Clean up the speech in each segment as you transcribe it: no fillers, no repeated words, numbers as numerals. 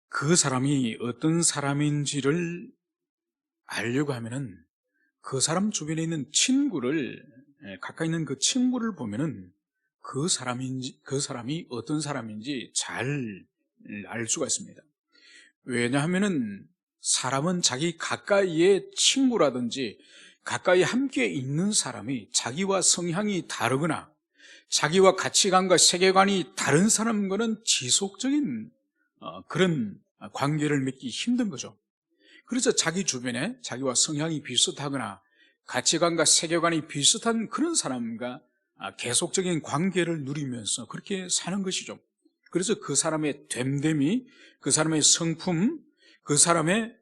그 사람이 어떤 사람인지를 알려고 하면은 그 사람 주변에 있는 친구를, 가까이 있는 그 친구를 보면은 그 사람이 어떤 사람인지 잘 알 수가 있습니다. 왜냐하면은 사람은 자기 가까이의 친구라든지 가까이 함께 있는 사람이 자기와 성향이 다르거나 자기와 가치관과 세계관이 다른 사람과는 지속적인 그런 관계를 맺기 힘든 거죠. 그래서 자기 주변에 자기와 성향이 비슷하거나 가치관과 세계관이 비슷한 그런 사람과 계속적인 관계를 누리면서 그렇게 사는 것이죠. 그래서 그 사람의 됨됨이, 그 사람의 성품, 그 사람의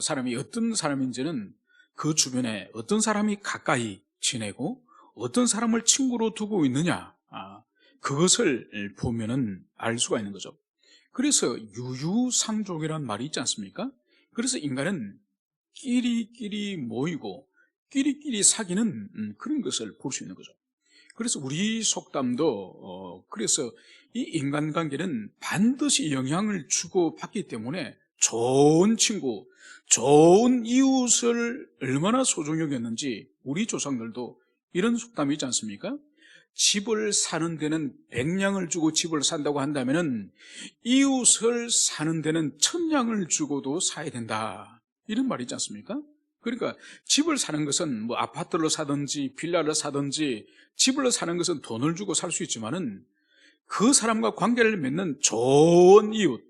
사람이 어떤 사람인지는 그 주변에 어떤 사람이 가까이 지내고 어떤 사람을 친구로 두고 있느냐, 그것을 보면은 알 수가 있는 거죠. 그래서 유유상종이라는 말이 있지 않습니까? 그래서 인간은 끼리끼리 모이고 끼리끼리 사귀는 그런 것을 볼 수 있는 거죠. 그래서 우리 속담도 그래서 이 인간관계는 반드시 영향을 주고받기 때문에 좋은 친구, 좋은 이웃을 얼마나 소중히 여겼는지 우리 조상들도 이런 속담이 있지 않습니까? 집을 사는 데는 100냥을 주고 집을 산다고 한다면은 이웃을 사는 데는 1000냥을 주고도 사야 된다, 이런 말이 있지 않습니까? 그러니까 집을 사는 것은 뭐 아파트를 사든지 빌라를 사든지 집을 사는 것은 돈을 주고 살 수 있지만은 그 사람과 관계를 맺는 좋은 이웃,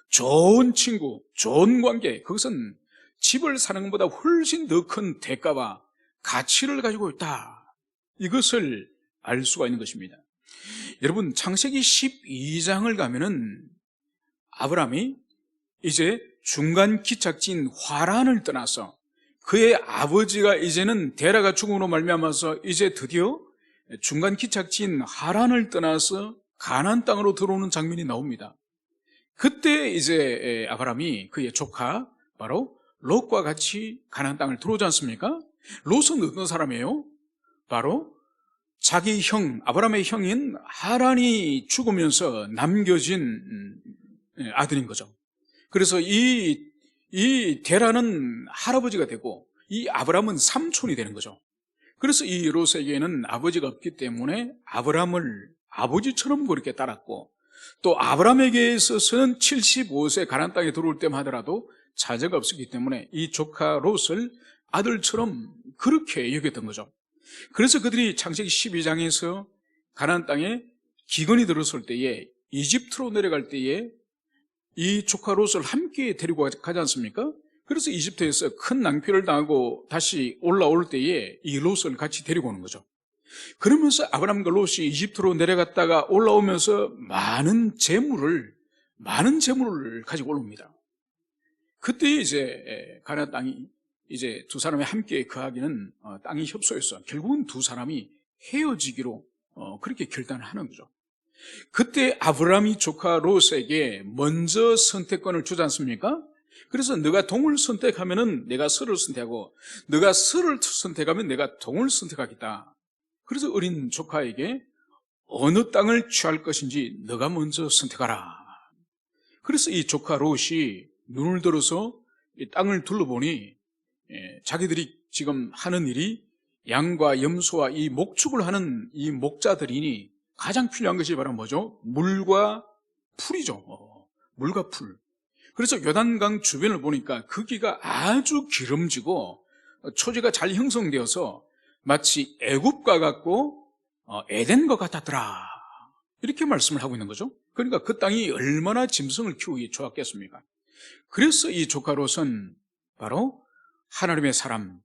좋은 친구, 좋은 관계, 그것은 집을 사는 것보다 훨씬 더 큰 대가와 가치를 가지고 있다, 이것을 알 수가 있는 것입니다. 여러분, 창세기 12장을 가면은 아브라함이 이제 중간 기착지인 화란을 떠나서 그의 아버지가 이제는 데라가 죽음으로 말미암아서 이제 드디어 중간 기착지인 하란을 떠나서 가나안 땅으로 들어오는 장면이 나옵니다. 그때 이제 아브라함이 그의 조카 바로 롯과 같이 가나안 땅을 들어오지 않습니까? 롯은 어떤 사람이에요? 바로 자기 형, 아브라함의 형인 하란이 죽으면서 남겨진 아들인 거죠. 그래서 이 데라는 할아버지가 되고 이 아브라함은 삼촌이 되는 거죠. 그래서 이 롯에게는 아버지가 없기 때문에 아브라함을 아버지처럼 그렇게 따랐고, 또 아브라함에게 있어서는 75세 가나안 땅에 들어올 때만 하더라도 자제가 없었기 때문에 이 조카 롯을 아들처럼 그렇게 여겼던 거죠. 그래서 그들이 창세기 12장에서 가나안 땅에 기근이 들었을 때에 이집트로 내려갈 때에 이 조카 롯을 함께 데리고 가지 않습니까? 그래서 이집트에서 큰 낭패를 당하고 다시 올라올 때에 이 롯을 같이 데리고 오는 거죠. 그러면서 아브라함과 롯이 이집트로 내려갔다가 올라오면서 많은 재물을 가지고 올라옵니다. 그때 이제 가나안 땅이 이제 두 사람이 함께 거하기는 땅이 협소해서 결국은 두 사람이 헤어지기로 그렇게 결단을 하는 거죠. 그때 아브라함이 조카 롯에게 먼저 선택권을 주지 않습니까? 그래서 너가 동을 선택하면은 내가 서를 선택하고, 너가 서를 선택하면 내가 동을 선택하겠다. 그래서 어린 조카에게 어느 땅을 취할 것인지 너가 먼저 선택하라. 그래서 이 조카 롯이 눈을 들어서 이 땅을 둘러보니 자기들이 지금 하는 일이 양과 염소와 이 목축을 하는 이 목자들이니 가장 필요한 것이 바로 뭐죠? 물과 풀이죠. 물과 풀. 그래서 요단강 주변을 보니까 거기가 아주 기름지고 초지가 잘 형성되어서 마치 애굽과 같고 에덴과 같았더라, 이렇게 말씀을 하고 있는 거죠. 그러니까 그 땅이 얼마나 짐승을 키우기 좋았겠습니까? 그래서 이 조카 롯은 바로 하나님의 사람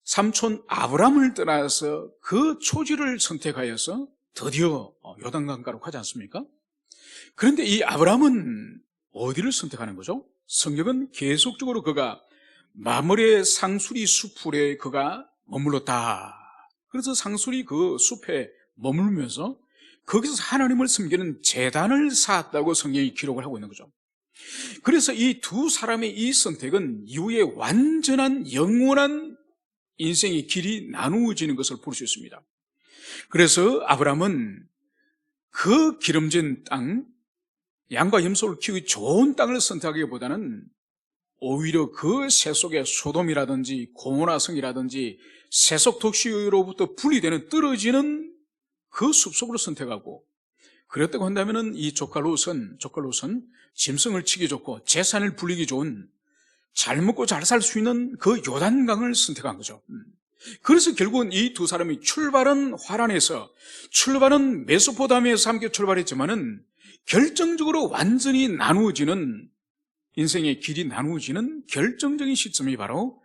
삼촌 아브라함을 떠나서 그 초지를 선택하여서 드디어 요단강가로 가지 않습니까? 그런데 이 아브라함은 어디를 선택하는 거죠? 성경은 계속적으로 그가 마므레 상수리 수풀에 그가 머물렀다. 그래서 상수리 그 숲에 머물면서 거기서 하나님을 섬기는 제단을 쌓았다고 성경이 기록을 하고 있는 거죠. 그래서 이 두 사람의 이 선택은 이후에 완전한 영원한 인생의 길이 나누어지는 것을 볼 수 있습니다. 그래서 아브라함은 그 기름진 땅 양과 염소를 키우기 좋은 땅을 선택하기보다는 오히려 그 세속의 소돔이라든지 고모라성이라든지 세속 도시로부터 분리되는 떨어지는 그 숲속으로 선택하고, 그랬다고 한다면 이 조카 롯은 짐승을 치기 좋고 재산을 불리기 좋은 잘 먹고 잘 살 수 있는 그 요단강을 선택한 거죠. 그래서 결국은 이 두 사람이 출발은 화란에서, 출발은 메소포타미아에서 함께 출발했지만은 결정적으로 완전히 나누어지는, 인생의 길이 나누어지는 결정적인 시점이 바로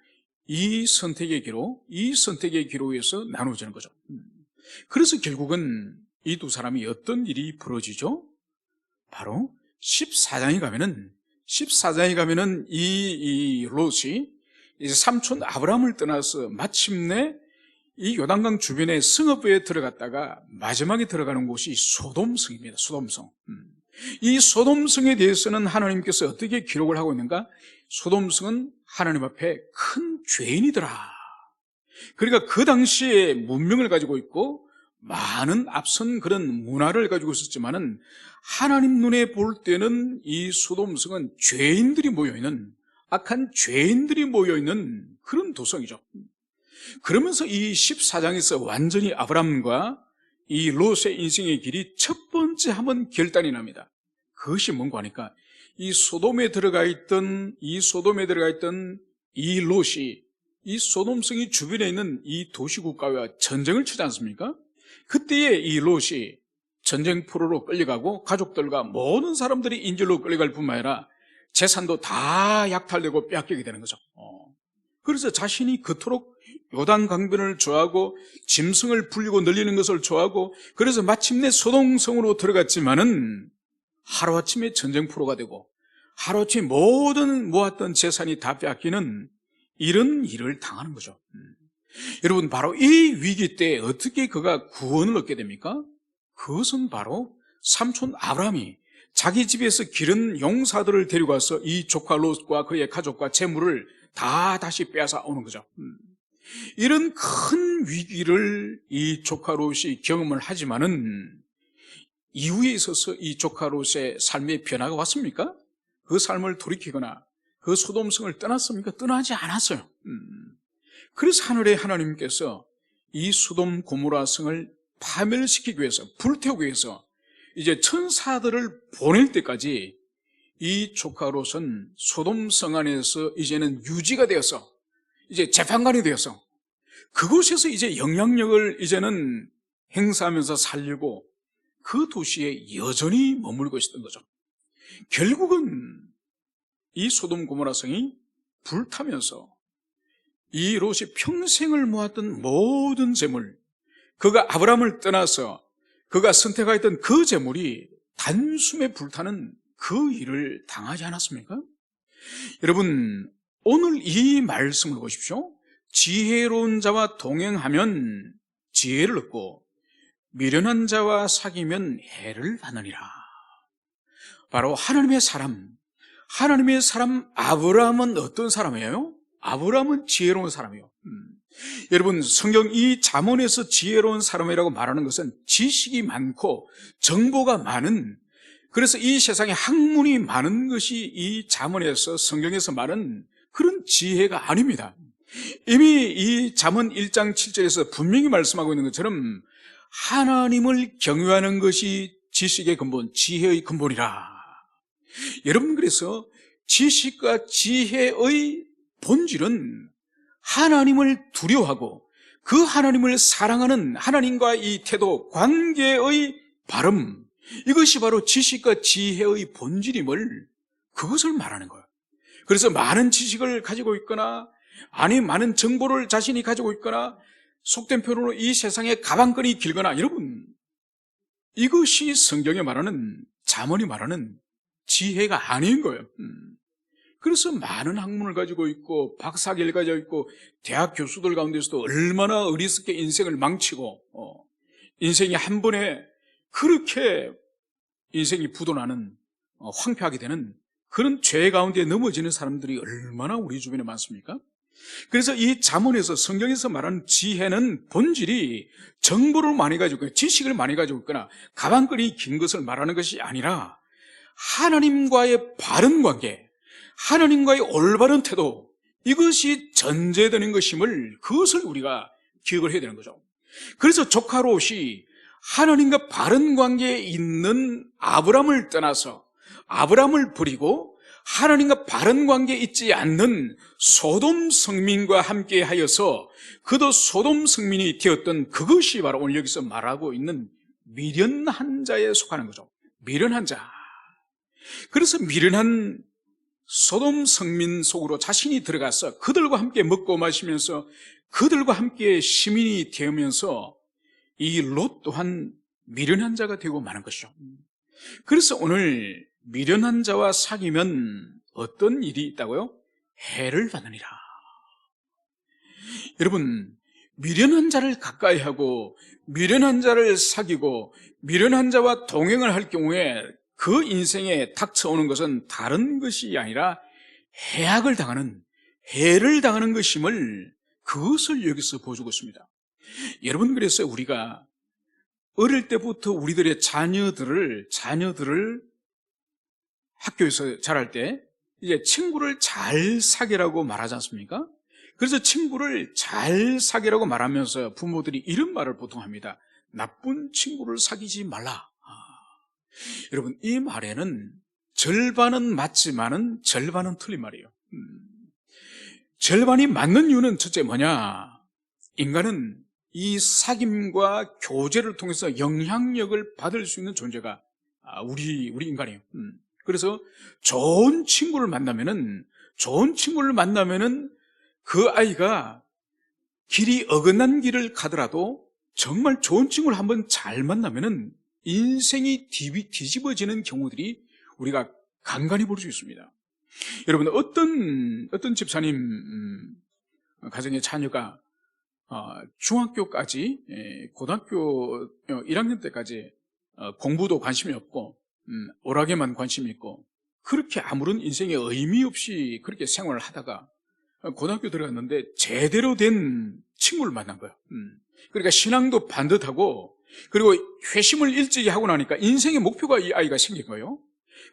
이 선택의 기로에서 나누어지는 거죠. 그래서 결국은 이 두 사람이 어떤 일이 벌어지죠? 바로 14장에 가면은 이 롯이 이제 삼촌 아브라함을 떠나서 마침내 이 요단강 주변의 성읍에 들어갔다가 마지막에 들어가는 곳이 소돔성입니다. 소돔성. 이 소돔성에 대해서는 하나님께서 어떻게 기록을 하고 있는가? 소돔성은 하나님 앞에 큰 죄인이더라. 그러니까 그 당시에 문명을 가지고 있고 많은 앞선 그런 문화를 가지고 있었지만은 하나님 눈에 볼 때는 이 소돔성은 죄인들이 모여있는, 악한 죄인들이 모여있는 그런 도성이죠. 그러면서 이 14장에서 완전히 아브람과 이 롯의 인생의 길이 첫 번째 한번 결단이 납니다. 그것이 뭔가 하니까 이 소돔에 들어가 있던 이 롯이 이 소돔성이 주변에 있는 이 도시국가와 전쟁을 치지 않습니까? 그때에 이 롯이 전쟁포로로 끌려가고 가족들과 모든 사람들이 인질로 끌려갈 뿐만 아니라 재산도 다 약탈되고 빼앗기게 되는 거죠. 그래서 자신이 그토록 요단 강변을 좋아하고 짐승을 불리고 늘리는 것을 좋아하고, 그래서 마침내 소돔성으로 들어갔지만은 하루아침에 전쟁포로가 되고 하루아침에 모든 모았던 재산이 다 빼앗기는 이런 일을 당하는 거죠. 여러분, 바로 이 위기 때 어떻게 그가 구원을 얻게 됩니까? 그것은 바로 삼촌 아브라함이 자기 집에서 기른 용사들을 데려가서 이 조카 롯과 그의 가족과 재물을 다 다시 빼앗아 오는 거죠. 이런 큰 위기를 이 조카 롯이 경험을 하지만은 이후에 있어서 이 조카 롯의 삶의 변화가 왔습니까? 그 삶을 돌이키거나 그 소돔성을 떠났습니까? 떠나지 않았어요. 그래서 하늘의 하나님께서 이 소돔 고모라 성을 파멸시키기 위해서, 불태우기 위해서 이제 천사들을 보낼 때까지 이 조카 롯은 소돔성 안에서 이제는 유지가 되어서 이제 재판관이 되어서 그곳에서 이제 영향력을 이제는 행사하면서 살리고 그 도시에 여전히 머물고 있었던 거죠. 결국은 이 소돔 고모라 성이 불타면서 이 롯이 평생을 모았던 모든 재물, 그가 아브라함을 떠나서 그가 선택하였던 그 재물이 단숨에 불타는 그 일을 당하지 않았습니까? 여러분, 오늘 이 말씀을 보십시오. 지혜로운 자와 동행하면 지혜를 얻고 미련한 자와 사귀면 해를 받느니라. 바로 하나님의 사람 아브라함은 어떤 사람이에요? 아브라함은 지혜로운 사람이에요. 여러분, 성경 이 잠언에서 지혜로운 사람이라고 말하는 것은 지식이 많고 정보가 많은, 그래서 이 세상에 학문이 많은 것이 이 잠언에서, 성경에서 말하는 그런 지혜가 아닙니다. 이미 이 잠언 1장 7절에서 분명히 말씀하고 있는 것처럼 하나님을 경외하는 것이 지식의 근본, 지혜의 근본이라. 여러분, 그래서 지식과 지혜의 본질은 하나님을 두려워하고 그 하나님을 사랑하는 하나님과 이 태도, 관계의 바름, 이것이 바로 지식과 지혜의 본질임을, 그것을 말하는 거예요. 그래서 많은 지식을 가지고 있거나 아니면 많은 정보를 자신이 가지고 있거나 속된 표현으로 이 세상에 가방끈이 길거나, 여러분, 이것이 성경에 말하는, 잠언이 말하는 지혜가 아닌 거예요. 그래서 많은 학문을 가지고 있고 박사학위를 가지고 있고 대학 교수들 가운데서도 얼마나 어리석게 인생을 망치고 인생이 한 번에 그렇게 인생이 부도나는, 황폐하게 되는 그런 죄 가운데 넘어지는 사람들이 얼마나 우리 주변에 많습니까? 그래서 이 잠언에서, 성경에서 말하는 지혜는 본질이 정보를 많이 가지고 있거나 지식을 많이 가지고 있거나 가방끈이 긴 것을 말하는 것이 아니라 하나님과의 바른 관계, 하나님과의 올바른 태도, 이것이 전제되는 것임을, 그것을 우리가 기억을 해야 되는 거죠. 그래서 조카 롯이 하나님과 바른 관계에 있는 아브람을 떠나서 아브람을 버리고 하나님과 바른 관계에 있지 않는 소돔 성민과 함께 하여서 그도 소돔 성민이 되었던, 그것이 바로 오늘 여기서 말하고 있는 미련한 자에 속하는 거죠. 미련한 자. 그래서 미련한 소돔 성민 속으로 자신이 들어가서 그들과 함께 먹고 마시면서 그들과 함께 시민이 되면서 이 롯 또한 미련한 자가 되고 마는 것이죠. 그래서 오늘 미련한 자와 사귀면 어떤 일이 있다고요? 해를 받으리라. 여러분, 미련한 자를 가까이 하고 미련한 자를 사귀고 미련한 자와 동행을 할 경우에 그 인생에 닥쳐오는 것은 다른 것이 아니라 해악을 당하는, 해를 당하는 것임을, 그것을 여기서 보여주고 있습니다. 여러분, 그래서 우리가 어릴 때부터 우리들의 자녀들을 학교에서 자랄 때 이제 친구를 잘 사귀라고 말하지 않습니까? 그래서 친구를 잘 사귀라고 말하면서 부모들이 이런 말을 보통 합니다. 나쁜 친구를 사귀지 말라. 여러분, 이 말에는 절반은 맞지만은 절반은 틀린 말이에요. 절반이 맞는 이유는 첫째 뭐냐? 인간은 이 사귐과 교제를 통해서 영향력을 받을 수 있는 존재가 우리 인간이에요. 그래서 좋은 친구를 만나면은 그 아이가 길이 어긋난 길을 가더라도 정말 좋은 친구를 한번 잘 만나면은 인생이 뒤집어지는 경우들이 우리가 간간히 볼 수 있습니다. 여러분, 어떤 집사님 가정의 자녀가 중학교까지, 고등학교 1학년 때까지 공부도 관심이 없고 오락에만 관심이 있고 그렇게 아무런 인생에 의미 없이 그렇게 생활을 하다가 고등학교 들어갔는데 제대로 된 친구를 만난 거예요. 그러니까 신앙도 반듯하고, 그리고 회심을 일찍이 하고 나니까 인생의 목표가 이 아이가 생긴 거예요.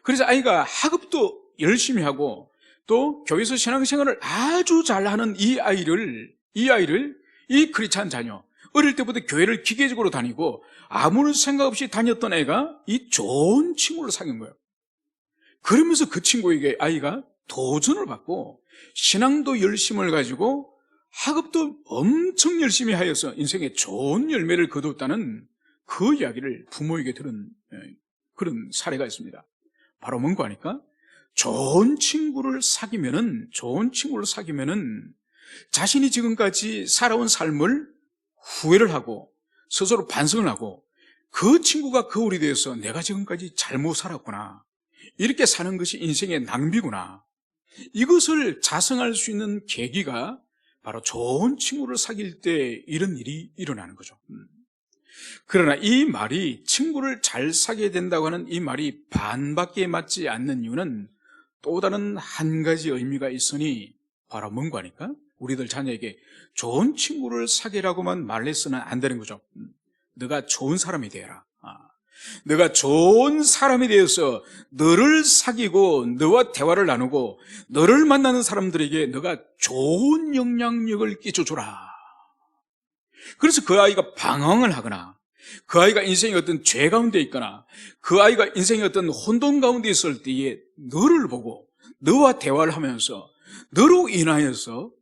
그래서 아이가 학업도 열심히 하고 또 교회에서 신앙생활을 아주 잘하는 이 크리스찬 자녀, 어릴 때부터 교회를 기계적으로 다니고 아무런 생각 없이 다녔던 애가 이 좋은 친구를 사귄 거예요. 그러면서 그 친구에게 아이가 도전을 받고 신앙도 열심을 가지고 학업도 엄청 열심히 하여서 인생에 좋은 열매를 거뒀다는 그 이야기를 부모에게 들은 그런 사례가 있습니다. 바로 뭔가 하니까 좋은 친구를 사귀면은 자신이 지금까지 살아온 삶을 후회를 하고 스스로 반성을 하고 그 친구가 거울이 되어서 내가 지금까지 잘못 살았구나, 이렇게 사는 것이 인생의 낭비구나, 이것을 자성할 수 있는 계기가 바로 좋은 친구를 사귈 때 이런 일이 일어나는 거죠. 그러나 이 말이, 친구를 잘 사귀어야 된다고 하는 이 말이 반밖에 맞지 않는 이유는 또 다른 한 가지 의미가 있으니 바로 뭔가 하니까 우리들 자녀에게 좋은 친구를 사귀라고만 말해서는 안 되는 거죠. 너가 좋은 사람이 되어라. 너가 좋은 사람이 되어서 너를 사귀고 너와 대화를 나누고 너를 만나는 사람들에게 너가 좋은 영향력을 끼쳐줘라. 그래서 그 아이가 방황을 하거나 그 아이가 인생의 어떤 죄 가운데 있거나 그 아이가 인생의 어떤 혼돈 가운데 있을 때에 너를 보고 너와 대화를 하면서 너로 인하여서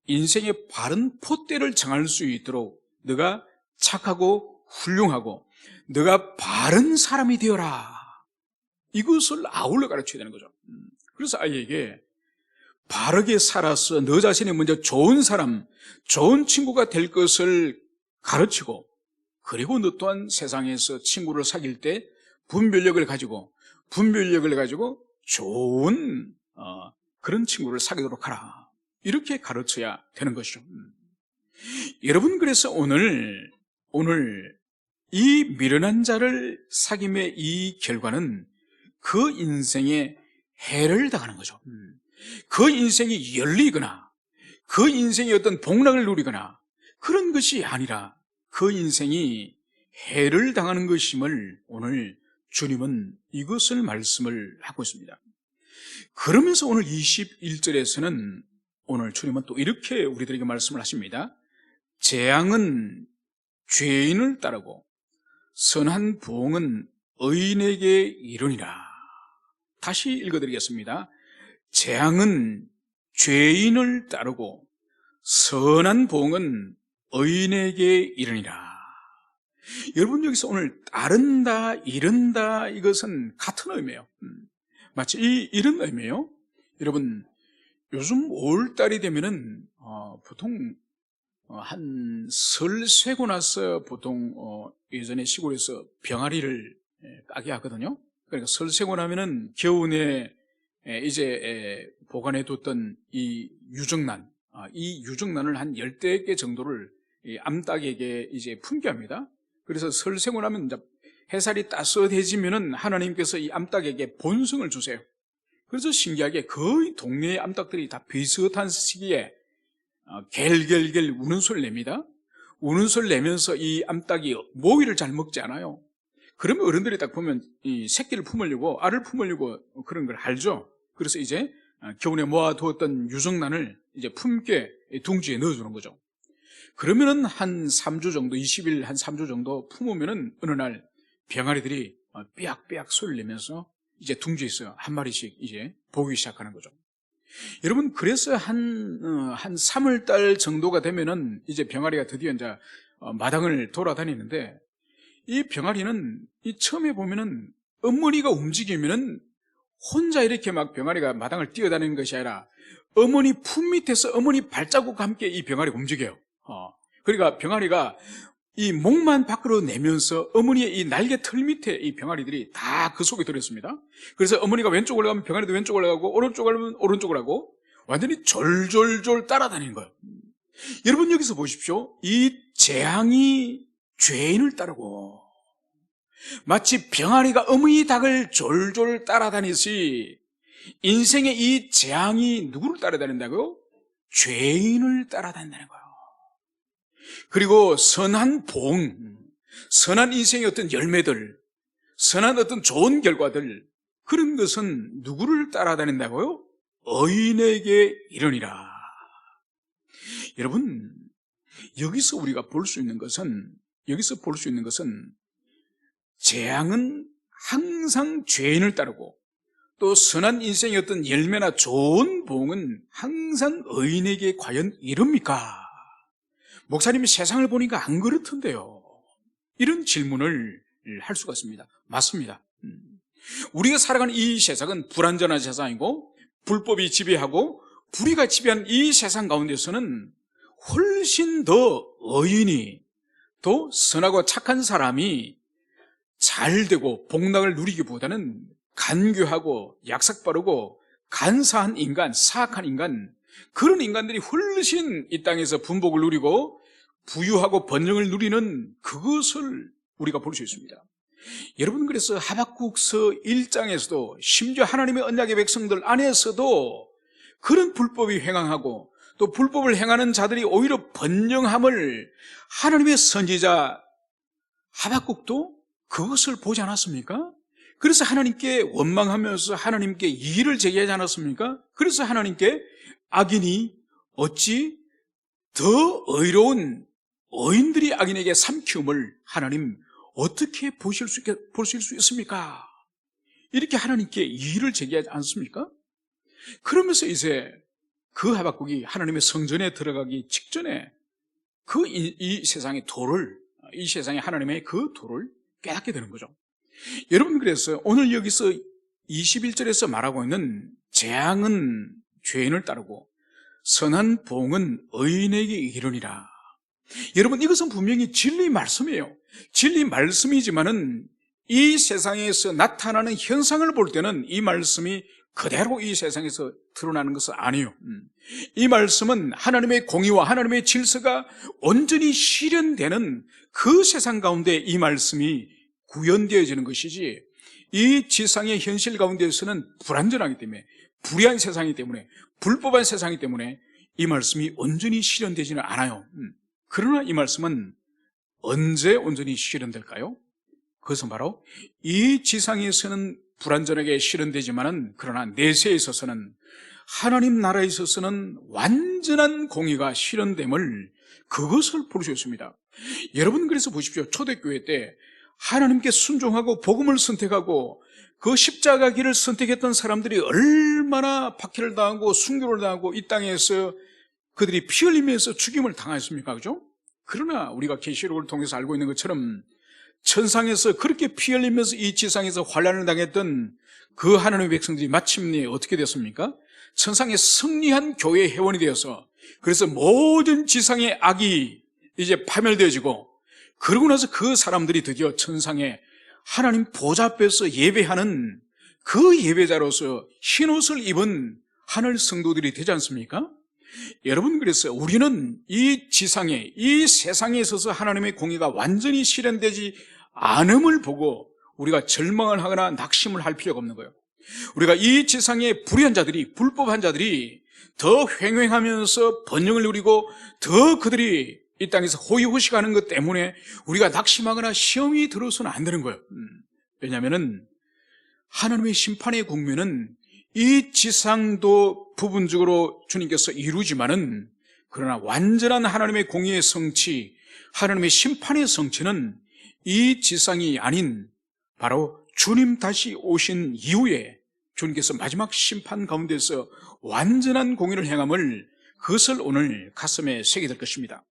인생의 바른 폿대를 정할 수 있도록 너가 착하고 훌륭하고 너가 바른 사람이 되어라, 이것을 아울러 가르쳐야 되는 거죠. 그래서 아이에게 바르게 살아서 너 자신이 먼저 좋은 사람, 좋은 친구가 될 것을 가르치고, 그리고 너 또한 세상에서 친구를 사귈 때 분별력을 가지고 좋은 그런 친구를 사귀도록 하라, 이렇게 가르쳐야 되는 것이죠. 여러분, 그래서 오늘 이 미련한 자를 사귐의 이 결과는 그 인생에 해를 당하는 거죠. 그 인생이 열리거나 그 인생이 어떤 복락을 누리거나 그런 것이 아니라 그 인생이 해를 당하는 것임을 오늘 주님은 이것을 말씀을 하고 있습니다. 그러면서 오늘 21절에서는 오늘 주님은 또 이렇게 우리들에게 말씀을 하십니다. 재앙은 죄인을 따르고 선한 보응은 의인에게 이르니라. 다시 읽어드리겠습니다. 재앙은 죄인을 따르고 선한 보응은 의인에게 이르니라. 여러분, 여기서 오늘 따른다, 이른다, 이것은 같은 의미예요. 마치 이런 의미예요. 여러분, 요즘 5월달이 되면은 보통 한 설 쇠고 나서 보통 예전에 시골에서 병아리를 까게 하거든요. 그러니까 설 쇠고 나면은 겨우내 이제 보관해 뒀던 이 유정란, 이 유정란을 한 10대 정도를 이 암탉에게 이제 품게 합니다. 그래서 설 쇠고 나면 이제 해살이 따스해지면은 하나님께서 이 암탉에게 본성을 주세요. 그래서 신기하게 거의 동네의 암탉들이 다 비슷한 시기에 갤갤갤 우는 소리를 냅니다. 우는 소리를 내면서 이 암탉이 모이를 잘 먹지 않아요. 그러면 어른들이 딱 보면 이 새끼를 품으려고, 알을 품으려고 그런 걸 알죠. 그래서 이제 겨우내 모아두었던 유정란을 이제 품게 둥지에 넣어주는 거죠. 그러면은 한 3주 정도, 20일 한 3주 정도 품으면은 어느 날 병아리들이 삐약삐약 소리를 내면서 이제 둥지에서 한 마리씩 이제 보기 시작하는 거죠. 여러분, 그래서 한 3월달 정도가 되면은 이제 병아리가 드디어 이제 마당을 돌아다니는데, 이 병아리는 이 처음에 보면은 어머니가 움직이면은 혼자 이렇게 막 병아리가 마당을 뛰어다니는 것이 아니라 어머니 품 밑에서 어머니 발자국과 함께 이 병아리가 움직여요. 그러니까 병아리가 이 목만 밖으로 내면서 어머니의 이 날개 털 밑에 이 병아리들이 다 그 속에 들어있습니다. 그래서 어머니가 왼쪽으로 가면 병아리도 왼쪽으로 가고, 오른쪽으로 가면 오른쪽으로 가고, 완전히 졸졸졸 따라다니는 거예요. 여러분, 여기서 보십시오. 이 재앙이 죄인을 따르고, 마치 병아리가 어머니 닭을 졸졸 따라다니듯이 인생의 이 재앙이 누구를 따라다닌다고요? 죄인을 따라다닌다는 거예요. 그리고 선한 보응, 선한 인생의 어떤 열매들, 선한 어떤 좋은 결과들, 그런 것은 누구를 따라다닌다고요? 의인에게 이르니라. 여러분, 여기서 우리가 볼 수 있는 것은 재앙은 항상 죄인을 따르고, 또 선한 인생의 어떤 열매나 좋은 보응은 항상 의인에게 과연 이릅니까? 목사님이 세상을 보니까 안 그렇던데요. 이런 질문을 할 수가 있습니다. 맞습니다. 우리가 살아가는 이 세상은 불완전한 세상이고, 불법이 지배하고 불의가 지배한 이 세상 가운데서는 훨씬 더 의인이, 또 선하고 착한 사람이 잘 되고 복락을 누리기보다는 간교하고 약삭빠르고 간사한 인간, 사악한 인간, 그런 인간들이 훨씬 이 땅에서 분복을 누리고 부유하고 번영을 누리는 그것을 우리가 볼 수 있습니다. 여러분, 그래서 하박국서 1장에서도 심지어 하나님의 언약의 백성들 안에서도 그런 불법이 횡행하고 또 불법을 행하는 자들이 오히려 번영함을 하나님의 선지자 하박국도 그것을 보지 않았습니까? 그래서 하나님께 원망하면서 하나님께 이의를 제기하지 않았습니까? 그래서 하나님께 악인이 어찌 더 의로운 의인들이 악인에게 삼키움을 하나님 어떻게 보실 수 있습니까? 이렇게 하나님께 이의를 제기하지 않습니까? 그러면서 이제 그 하박국이 하나님의 성전에 들어가기 직전에 이 세상의 도를, 이 세상의 하나님의 그 도를 깨닫게 되는 거죠. 여러분, 그래서 오늘 여기서 21절에서 말하고 있는 재앙은 죄인을 따르고 선한 보응은 의인에게 이르니라. 여러분, 이것은 분명히 진리 말씀이에요. 진리 말씀이지만은 이 세상에서 나타나는 현상을 볼 때는 이 말씀이 그대로 이 세상에서 드러나는 것은 아니에요. 이 말씀은 하나님의 공의와 하나님의 질서가 온전히 실현되는 그 세상 가운데 이 말씀이 구현되어지는 것이지, 이 지상의 현실 가운데에서는 불완전하기 때문에, 불의한 세상이기 때문에, 불법한 세상이기 때문에 이 말씀이 온전히 실현되지는 않아요. 그러나 이 말씀은 언제 온전히 실현될까요? 그것은 바로 이 지상에서는 불완전하게 실현되지만은 그러나 내세에 있어서는 하나님 나라에 있어서는 완전한 공의가 실현됨을 그것을 보여주셨습니다. 여러분 그래서 보십시오. 초대교회 때 하나님께 순종하고 복음을 선택하고 그 십자가 길을 선택했던 사람들이 얼마나 박해를 당하고 순교를 당하고 이 땅에서 그들이 피 흘리면서 죽임을 당했습니까? 그죠? 그러나 우리가 계시록을 통해서 알고 있는 것처럼 천상에서 그렇게 피 흘리면서 이 지상에서 환난을 당했던 그 하나님의 백성들이 마침내 어떻게 됐습니까? 천상에 승리한 교회의 회원이 되어서 그래서 모든 지상의 악이 이제 파멸되어지고 그러고 나서 그 사람들이 드디어 천상에 하나님 보좌 앞에서 예배하는 그 예배자로서 흰옷을 입은 하늘 성도들이 되지 않습니까? 여러분 그래서 우리는 이 지상에 이 세상에 있어서 하나님의 공의가 완전히 실현되지 않음을 보고 우리가 절망을 하거나 낙심을 할 필요가 없는 거예요. 우리가 이 지상의 불의한 자들이 불법한 자들이 더 횡행하면서 번영을 누리고 더 그들이 이 땅에서 호의호식하는 것 때문에 우리가 낙심하거나 시험이 들어서는 안 되는 거예요. 왜냐하면 하나님의 심판의 국면은 이 지상도 부분적으로 주님께서 이루지만은 그러나 완전한 하나님의 공의의 성취, 하나님의 심판의 성취는 이 지상이 아닌 바로 주님 다시 오신 이후에 주님께서 마지막 심판 가운데서 완전한 공의를 행함을 그것을 오늘 가슴에 새게 될 것입니다.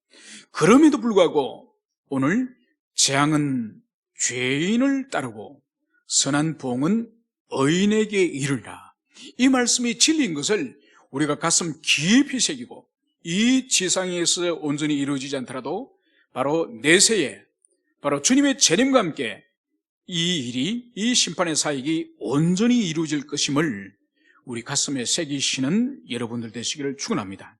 그럼에도 불구하고 오늘 재앙은 죄인을 따르고 선한 보응은 의인에게 이르리라. 이 말씀이 진리인 것을 우리가 가슴 깊이 새기고 이 지상에서 온전히 이루어지지 않더라도 바로 내세에 바로 주님의 재림과 함께 이 일이 이 심판의 사역이 온전히 이루어질 것임을 우리 가슴에 새기시는 여러분들 되시기를 축원합니다.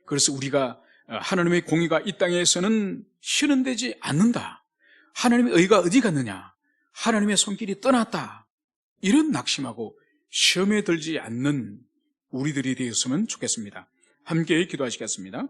그래서 우리가 하나님의 공의가 이 땅에서는 실현되지 않는다, 하나님의 의가 어디 갔느냐, 하나님의 손길이 떠났다, 이런 낙심하고 시험에 들지 않는 우리들이 되었으면 좋겠습니다. 함께 기도하시겠습니다.